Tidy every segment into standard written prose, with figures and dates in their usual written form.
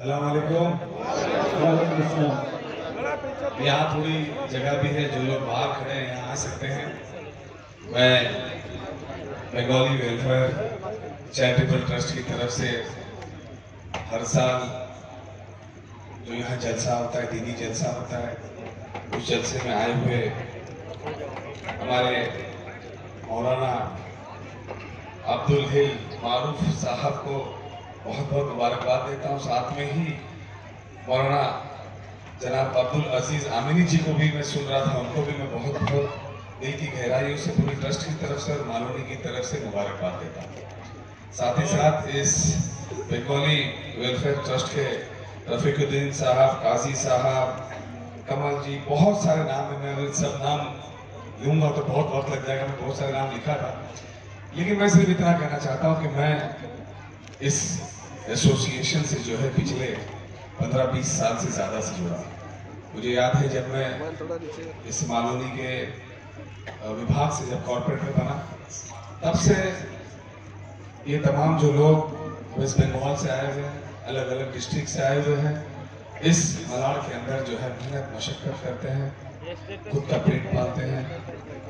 अस्सलाम वालेकुम। यहाँ थोड़ी जगह भी है, जो लोग बाहर खड़े हैं यहाँ आ सकते हैं। मैं बंगाली वेलफेयर चैरिटेबल ट्रस्ट की तरफ से हर साल जो यहाँ जलसा होता है, दीनी जलसा होता है, उस जलसे में आए हुए हमारे मौलाना अब्दुल हिल मारूफ साहब को बहुत बहुत मुबारकबाद देता हूँ। साथ में ही मौलाना जनाब अब्दुल अजीज आमिनी जी को भी मैं सुन रहा था, उनको भी मैं बहुत बहुत दिल की गहराइयों से पूरी ट्रस्ट की तरफ से और मालोनी की तरफ से मुबारकबाद देता हूँ। साथ ही साथ इस बंगाली वेलफेयर ट्रस्ट के रफीकुद्दीन साहब, काजी साहब, कमल जी, बहुत सारे नाम है। मैं सब नाम लूंगा तो बहुत वक्त लग जाएगा। मैं बहुत सारे नाम लिखा था, लेकिन मैं सिर्फ इतना कहना चाहता हूँ कि मैं इस एसोसिएशन से जो है पिछले 15-20 साल से ज़्यादा से जुड़ा। मुझे याद है जब मैं इस मालोनी के विभाग से जब कॉर्पोरेटर बना, तब से ये तमाम जो लोग वेस्ट बंगाल से आए हुए हैं, अलग अलग डिस्ट्रिक्ट से आए हुए हैं, इस मलाड़ के अंदर जो है मेहनत मशक्कत करते हैं, खुद का पेट पालते हैं,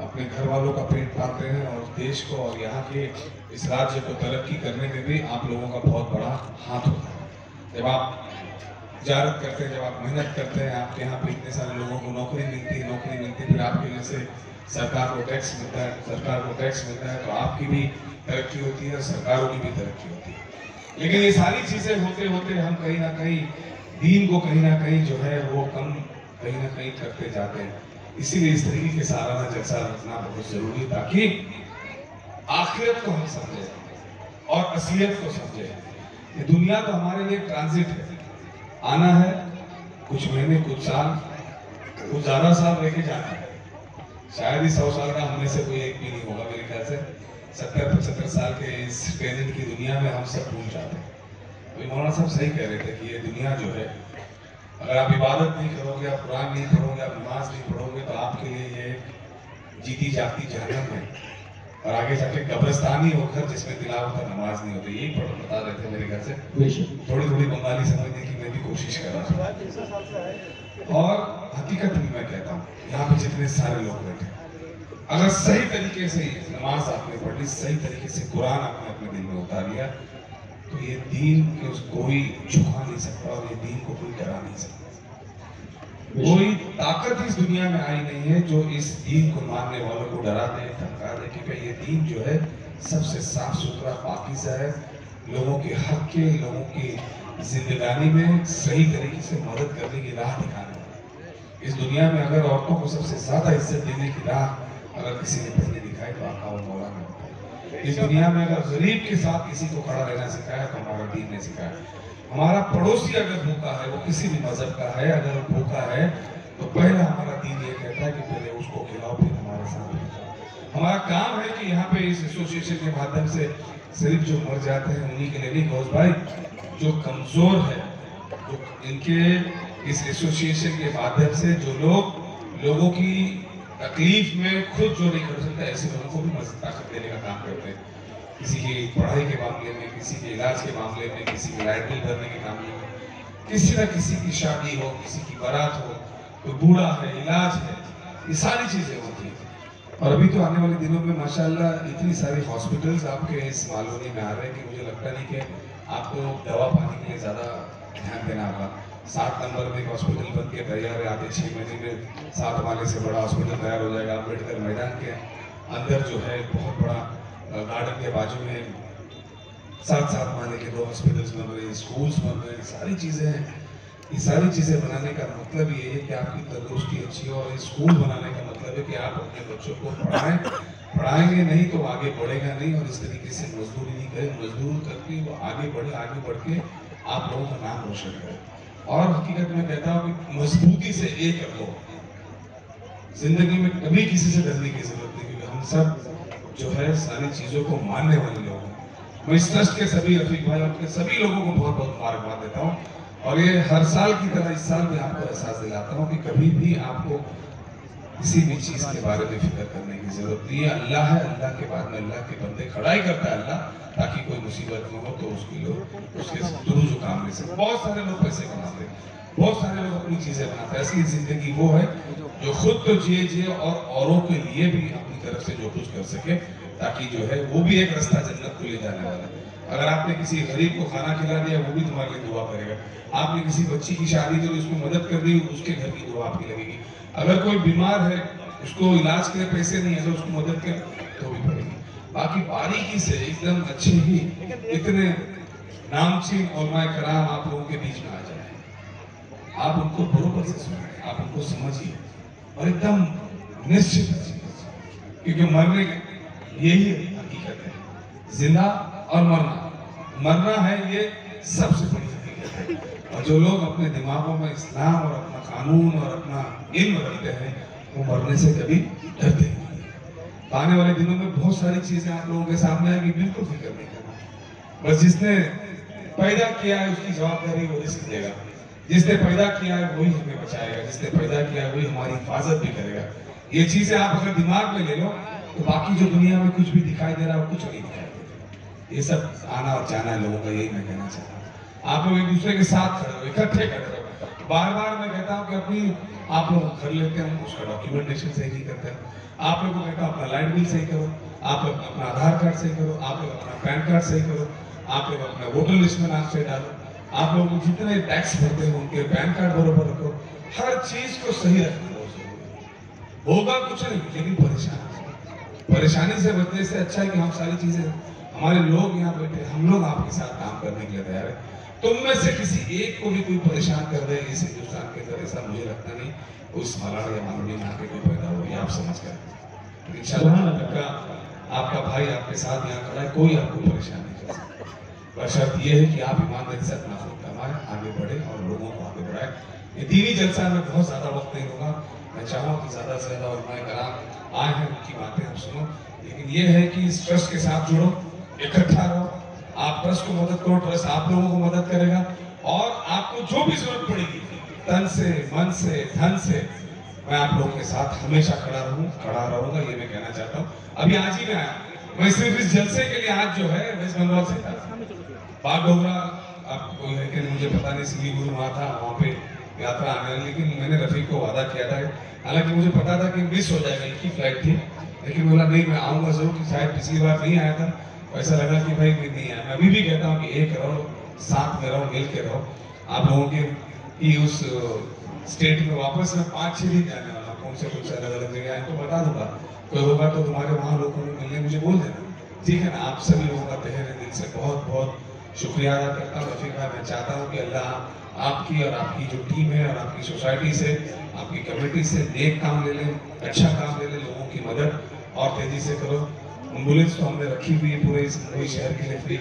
अपने घर वालों का पेट पालते हैं और देश को और यहाँ के इस राज्य को तरक्की करने में भी आप लोगों का बहुत बड़ा हाथ होता है। जब आप तिजारत करते हैं, जब आप मेहनत करते हैं, आपके यहाँ पे इतने सारे लोगों को नौकरी मिलती है, फिर आपके जैसे सरकार को टैक्स मिलता है, तो आपकी भी तरक्की होती है और सरकारों की भी तरक्की होती है। लेकिन ये सारी चीजें होते होते हम कहीं ना कहीं दीन को कहीं ना कहीं जो है वो कम कहीं ना कहीं करते जाते हैं। इसीलिए इस तरीके के सालाना जलसा रखना बहुत जरूरी है, ताकि आखिरत को हम समझे और असलियत को समझे। ये दुनिया तो हमारे लिए ट्रांजिट है, आना है, कुछ महीने, कुछ साल, कुछ ज्यादा साल लेके जाना है। शायद ही 100 साल का हमने से कोई एक भी नहीं होगा मेरे ख्याल से। 70-75 साल के इस ट्रेनिंग की दुनिया में हम सब भूल जाते हैं। तो मौलाना साहब सही कह रहे थे कि ये दुनिया जो है, अगर आप इबादत नहीं करोगे, आप कुरान नहीं पढ़ोगे, आप नमाज नहीं पढ़ोगे, तो आपके लिए ये जीती जागती जहन्नम है और आगे जाके कब्रिस्तान ही होकर जिसमें तिलावत और नमाज नहीं होती। यही बता रहे थे मेरे घर से। थोड़ी थोड़ी बंगाली समझने की मैं भी कोशिश कर रहा था। और हकीकत में मैं कहता हूँ, यहाँ पे जितने सारे लोग बैठे, अगर सही तरीके से नमाज आपने पढ़ ली, सही तरीके से कुरान आपने अपने दिल में उतार लिया, तो ये दीन के कोई झुका नहीं सकता और ये दीन को कोई डरा नहीं सकता। कोई ताकत इस दुनिया में आई नहीं है जो इस दीन को मानने वालों को डरा दे, धमका दे, क्योंकि ये दीन जो है सबसे साफ सुथरा, पाकीज़ा है। लोगों के हक के, लोगों की जिंदगानी में सही तरीके से मदद करने की राह दिखाने वाला। इस दुनिया में अगर औरतों को सबसे ज्यादा इज्जत देने की राह अगर किसी ने पहले दिखाई तो आका और मौला ने बताई। इस दुनिया में अगर गरीब के साथ किसी को खड़ा रहना सिखाया तो हमारा दीन ने सिखाया। हमारा पड़ोसी अगर भूखा है, वो किसी भी मजहब का है, अगर वो भूखा है तो पहले हमारा दीन ये कहता है कि पहले उसको खिलाओ, फिर हमारे साथ खिलाओ। हमारा काम है कि यहाँ पे इस एसोसिएशन के माध्यम से सिर्फ जो मर जाते हैं उन्हीं के लिए नहीं, घोष भाई, जो कमजोर है, जो इनके इस एसोसिएशन के माध्यम से जो लोगों की तकलीफ में खुद जो नहीं कर सकते, ऐसे लोगों को भी मदद ताकत देने का काम करते हैं। किसी की पढ़ाई के मामले में, किसी के इलाज के मामले में, किसी की लाइट बिल भरने के मामले में, किसी न किसी की शादी हो, किसी की बारात हो, कोई बूढ़ा है, इलाज है, ये सारी चीजें होती हैं। और अभी तो आने वाले दिनों में माशाल्लाह इतनी सारी हॉस्पिटल्स आपके इस मालोनी में आ रहे हैं कि मुझे लगता नहीं कि आपको दवा पानी के लिए ज्यादा ध्यान देना होगा। 7 नंबर में एक हॉस्पिटल बन के तैयार है, आगे 6 महीने में 7 माले से बड़ा हॉस्पिटल तैयार हो जाएगा। अम्बेडकर मैदान के अंदर जो है बहुत बड़ा गार्डन के बाजू में 7-7 माले के 2 हॉस्पिटल्स बन रहे हैं, स्कूल्स बन रहे हैं, सारी चीजें हैं। ये सारी चीजें बनाने का मतलब ये है कि आपकी तंदुरुस्ती अच्छी हो, और स्कूल बनाने का मतलब है कि आप अपने बच्चों को पढ़ाएंगे नहीं तो आगे बढ़ेगा नहीं, और इस तरीके से मजदूरी नहीं करें, मजदूर करके वो आगे बढ़ के आप लोगों का नाम रोशन करें। और हकीकत में कहता हूँ कि मजबूती से एक रखो, जिंदगी में कभी किसी से डरने की जरूरत नहीं, क्योंकि हम सब जो है सारी चीजों को मानने वाले लोग हैं। मैं इस ट्रस्ट के सभी रफीक भाई और सभी लोगों को बहुत बहुत मुबारकबाद देता हूँ, और ये हर साल की तरह इस साल भी आपको एहसास दिलाता हूँ कि कभी भी आपको किसी भी चीज के बारे में फिक्र करने की जरूरत नहीं है। अल्लाह है, अल्लाह के बाद में अल्लाह के बंदे खड़ा ही करता है अल्लाह, ताकि कोई मुसीबत न हो तो उसके लोग उसके थ्रू जो काम ले सके। बहुत सारे लोग पैसे कमाते हैं, बहुत सारे लोग अपनी चीजें बनाते हैं। असली जिंदगी वो है जो खुद तो जिए और औरों के लिए भी अपनी तरफ से जो कुछ कर सके, ताकि जो है वो भी एक रास्ता जन्नत को ले जाने वाला है। अगर आपने किसी गरीब को खाना खिला दिया, वो भी तुम्हारे लिए दुआ करेगा। आपने किसी बच्ची की शादी की, उसको मदद कर दी, उसके घर की दुआ आपकी लगेगी। अगर कोई बीमार है, उसको इलाज के लिए पैसे नहीं है तो उसको मदद कर तो भी पड़ेगी। बाकी बारीकी से एकदम अच्छे ही इतने नामचीन उलमाए कराम आप लोगों के बीच में आ जाए, आप उनको बरोबर से सुनिए, आप उनको समझिए और एकदम निश्चित रहिए, क्योंकि मरने यही हकीकत है, जिंदा और मरना है, ये सबसे बड़ी हकीकत है। और जो लोग अपने दिमागों में इस्लाम और अपना कानून और अपना इल्म रखते हैं, वो मरने से कभी डरते नहीं। आने वाले दिनों में बहुत सारी चीजें आप लोगों के सामने आएंगी, बिल्कुल फिक्र नहीं करना। बस जिसने पैदा किया है उसकी जवाबदारी वो रिस्क लेगा, जिसने पैदा किया है वही हमें बचाएगा, जिसने पैदा किया है वही हमारी हिफाजत भी करेगा। ये चीजें आप अगर दिमाग में ले लो तो बाकी जो दुनिया में कुछ भी दिखाई दे रहा है कुछ नहीं दिखाई देता। ये सब आना और जाना है लोगों का, यही मैं कहना चाहता हूँ। आप लोग एक दूसरे के साथ खड़े हो, इकट्ठे खड़े हो। बार बार मैं कहता हूँ कि अपनी आप लोग घर लेते हैं, उसका डॉक्यूमेंटेशन सही नहीं करते हैं। आप लोगों को कहता हूँ अपना लाइट बिल सही करो, आप लोग अपना आधार कार्ड सही करो, आप लोग अपना पैन कार्ड सही करो, आप लोग अपना वोटर लिस्ट में नाम सही डालो, आप लोग जितने टैक्स भरते हैं उनके पैन कार्ड बरोबर रखो। हर चीज को सही रखना बहुत जरूरी है। होगा कुछ नहीं, लेकिन परेशानी से बचने से अच्छा है कि हम सारी चीजें, हमारे लोग यहाँ बैठे, हम लोग आपके साथ काम करने के लिए तैयार है। तुम में से किसी एक को भी कोई परेशान कर दे इस हिंदुस्तान के अंदर, ऐसा मुझे लगता नहीं उस मलाड़ या मानवी में आके कोई पैदा हो, आप समझ कर इंशाल्लाह आपका भाई आपके साथ यहाँ खड़ा है, कोई आपको परेशान नहीं कर सकता। पर शर्त यह है कि आप ईमानदारी से अपना खुद कमाए, आगे बढ़े और लोगों को आगे बढ़ाए। ये दीनी जलसा में बहुत ज्यादा वक्त नहीं होगा, मैं चाहूँगा कि ज्यादा से ज्यादा उलमाए कराम आए हैं, उनकी बातें हम सुनो। लेकिन ये है कि इस ट्रस्ट के साथ जुड़ो, इकट्ठा रहो, आप ट्रस्ट को मदद करो, ट्रस्ट आप लोगों को मदद करेगा। और आपको जो भी जरूरत पड़ेगी तन से, मन से, धन से, मैं आप लोगों के साथ हमेशा खड़ा रहूंगा, ये मैं कहना चाहता हूँ। अभी आज ही मैं आया, मैं सिर्फ इस जलसे के लिए आज जो है वेस्ट बंगाल से था, बाग डोगरा आपको है कि मुझे पता नहीं, सिलीगुड़ी वहाँ था, वहाँ पे यात्रा आने वाली, लेकिन मैंने रफीक को वादा किया था, हालांकि मुझे पता था कि मिस हो जाएगा, एक ही फ्लाइट थी, लेकिन बोला नहीं मैं आऊँगा जरूर, कि शायद पिछली बार नहीं आया था, ऐसा लगा कि भाई मैं नहीं आया। मैं अभी भी कहता हूँ कि एक रहो, साथ में रहो, मिल के रहो। आप लोगों के उस स्टेट में वापस में 5-6 दिन जाने वाला, कौन से कुछ अलग अलग जगह है तो बता दूंगा, कोई होगा तो तुम्हारे वहाँ लोगों को मिलने मुझे बोल देना, ठीक है ना। आप सभी लोगों का तहे दिल से बहुत बहुत शुक्रिया अदा करता हूँ। रफीक भाई, मैं चाहता हूँ कि अल्लाह आपकी और आपकी जो टीम है और आपकी सोसाइटी से, आपकी कमेटी से नेक काम ले लें, अच्छा काम ले लें, लोगों की मदद और तेजी से करो। एम्बुलेंस तो हमने रखी हुई है पूरे शहर के लिए फ्री।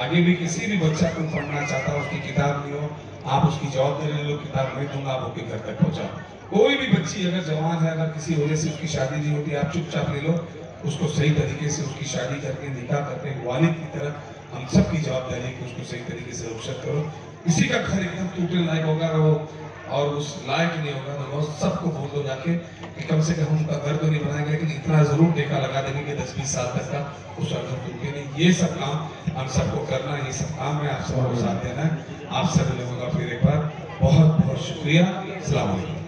आगे भी किसी भी बच्चा को पढ़ना चाहता हो, उसकी किताब नहीं हो, आप उसकी जवाबदारी ले लो, किताब नहीं दूंगा, आप उसके घर तक पहुंचाओ। कोई भी बच्ची अगर जवान है, अगर किसी वजह से उसकी शादी नहीं होती, आप चुपचाप ले लो, उसको सही तरीके से उसकी शादी करके, निकाह करके, वालिद की तरह हम सब की जवाबदारी है कि उसको सही तरीके से रुखसत करो। किसी का घर एकदम टूटने लायक होगा वो और उस लायक नहीं होगा तो वो सबको बोल दो जाके कि कम से कम उनका घर तो नहीं बनाएंगे, लेकिन इतना जरूर टेका लगा देंगे कि 10-20 साल तक का उस घर टूटे नहीं। ये सब काम हम सबको करना है, ये सब काम है आप सबको साथ देना है। आप सभी लोगों का फिर एक बार बहुत बहुत शुक्रिया। अस्सलाम वालेकुम।